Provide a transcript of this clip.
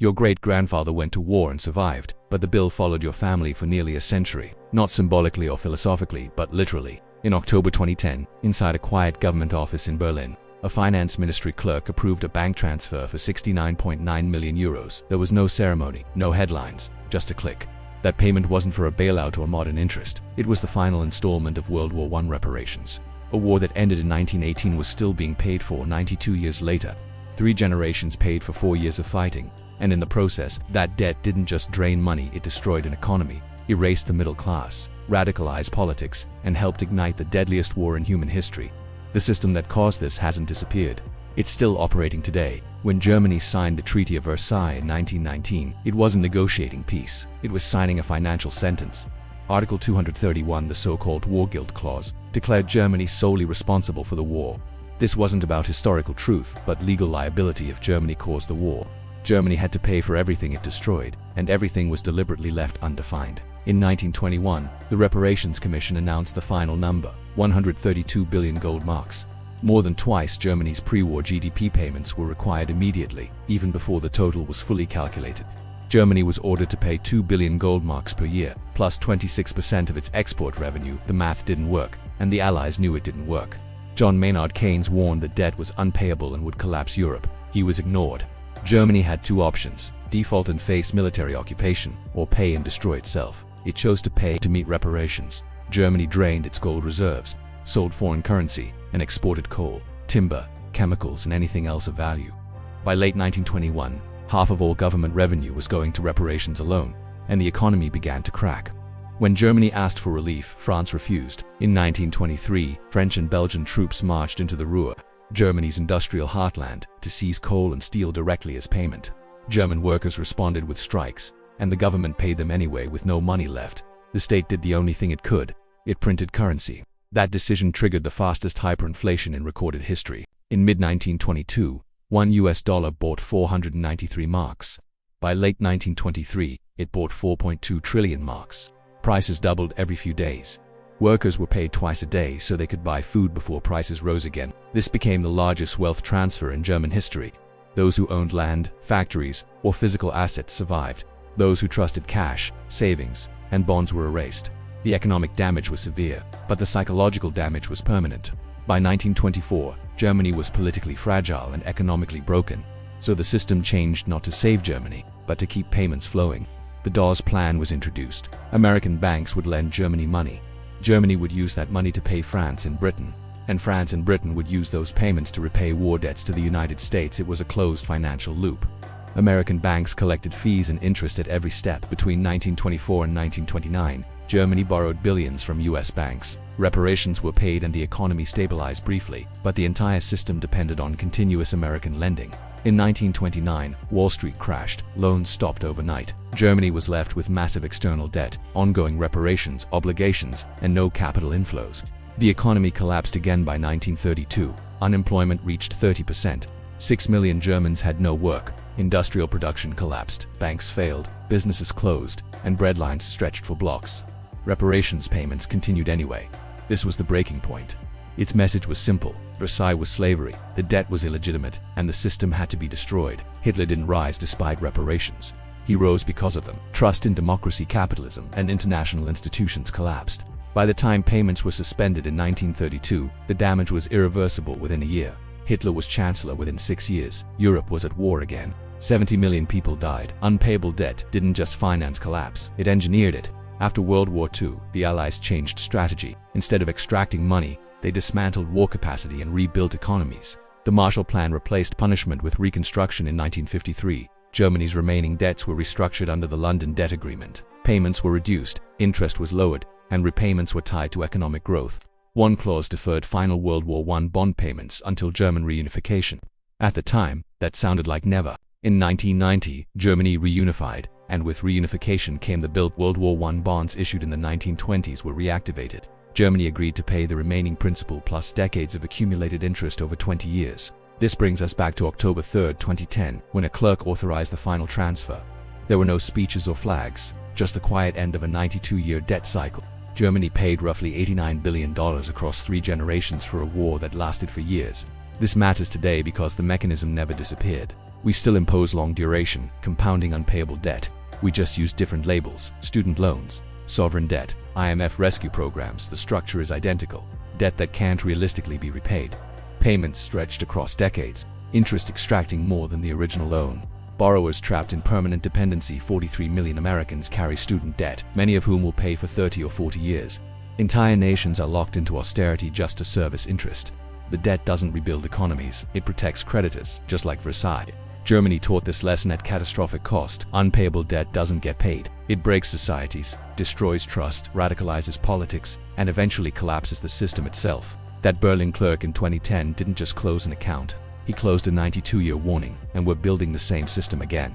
Your great-grandfather went to war and survived, but the bill followed your family for nearly a century, not symbolically or philosophically, but literally. In October 2010, inside a quiet government office in Berlin, a finance ministry clerk approved a bank transfer for 69.9 million euros. There was no ceremony, no headlines, just a click. That payment wasn't for a bailout or modern interest. It was the final installment of World War I reparations. A war that ended in 1918 was still being paid for 92 years later. 3 generations paid for 4 years of fighting. And in the process, that debt didn't just drain money, it destroyed an economy, erased the middle class, radicalized politics, and helped ignite the deadliest war in human history. The system that caused this hasn't disappeared. It's still operating today. When Germany signed the Treaty of Versailles in 1919, it wasn't negotiating peace, it was signing a financial sentence. Article 231, the so-called War Guilt Clause, declared Germany solely responsible for the war. This wasn't about historical truth, but legal liability if Germany caused the war. Germany had to pay for everything it destroyed, and everything was deliberately left undefined. In 1921, the Reparations Commission announced the final number, 132 billion gold marks. More than twice Germany's pre-war GDP payments were required immediately, even before the total was fully calculated. Germany was ordered to pay 2 billion gold marks per year, plus 26% of its export revenue. The math didn't work, and the Allies knew it didn't work. John Maynard Keynes warned the debt was unpayable and would collapse Europe. He was ignored. Germany had 2 options: default and face military occupation, or pay and destroy itself. It chose to pay to meet reparations. Germany drained its gold reserves, sold foreign currency, and exported coal, timber, chemicals, and anything else of value. By late 1921, half of all government revenue was going to reparations alone, and the economy began to crack. When Germany asked for relief, France refused. In 1923, French and Belgian troops marched into the Ruhr, Germany's industrial heartland, to seize coal and steel directly as payment. German workers responded with strikes, and the government paid them anyway with no money left. The state did the only thing it could. It printed currency. That decision triggered the fastest hyperinflation in recorded history. In mid-1922, $1 bought 493 marks. By late 1923, it bought 4.2 trillion marks. Prices doubled every few days. Workers were paid twice a day so they could buy food before prices rose again. This became the largest wealth transfer in German history. Those who owned land, factories, or physical assets survived. Those who trusted cash, savings, and bonds were erased. The economic damage was severe, but the psychological damage was permanent. By 1924, Germany was politically fragile and economically broken, so the system changed not to save Germany, but to keep payments flowing. The Dawes Plan was introduced. American banks would lend Germany money. Germany would use that money to pay France and Britain, and France and Britain would use those payments to repay war debts to the United States. It was a closed financial loop. American banks collected fees and interest at every step. Between 1924 and 1929, Germany borrowed billions from US banks. Reparations were paid and the economy stabilized briefly, but the entire system depended on continuous American lending. In 1929, Wall Street crashed, loans stopped overnight. Germany was left with massive external debt, ongoing reparations, obligations, and no capital inflows. The economy collapsed again by 1932. Unemployment reached 30%. 6 million Germans had no work. Industrial production collapsed, banks failed, businesses closed, and breadlines stretched for blocks. Reparations payments continued anyway. This was the breaking point. Its message was simple: Versailles was slavery, the debt was illegitimate, and the system had to be destroyed. Hitler didn't rise despite reparations. He rose because of them. Trust in democracy, capitalism, and international institutions collapsed. By the time payments were suspended in 1932, the damage was irreversible within a year. Hitler was chancellor within 6 years. Europe was at war again. 70 million people died. Unpayable debt didn't just finance collapse, it engineered it. After World War II, the Allies changed strategy. Instead of extracting money, they dismantled war capacity and rebuilt economies. The Marshall Plan replaced punishment with reconstruction in 1953. Germany's remaining debts were restructured under the London Debt Agreement. Payments were reduced, interest was lowered, and repayments were tied to economic growth. One clause deferred final World War I bond payments until German reunification. At the time, that sounded like never. In 1990, Germany reunified, and with reunification came the built World War I bonds issued in the 1920s were reactivated. Germany agreed to pay the remaining principal plus decades of accumulated interest over 20 years. This brings us back to October 3, 2010, when a clerk authorized the final transfer. There were no speeches or flags, just the quiet end of a 92-year debt cycle. Germany paid roughly $89 billion across 3 generations for a war that lasted for years. This matters today because the mechanism never disappeared. We still impose long duration, compounding unpayable debt. We just use different labels: student loans, sovereign debt, IMF rescue programs. The structure is identical. Debt that can't realistically be repaid. Payments stretched across decades. Interest extracting more than the original loan. Borrowers trapped in permanent dependency. 43 million Americans carry student debt, many of whom will pay for 30 or 40 years. Entire nations are locked into austerity just to service interest. The debt doesn't rebuild economies, it protects creditors, just like Versailles. Germany taught this lesson at catastrophic cost. Unpayable debt doesn't get paid. It breaks societies, destroys trust, radicalizes politics, and eventually collapses the system itself. That Berlin clerk in 2010 didn't just close an account. He closed a 92-year warning, and we're building the same system again.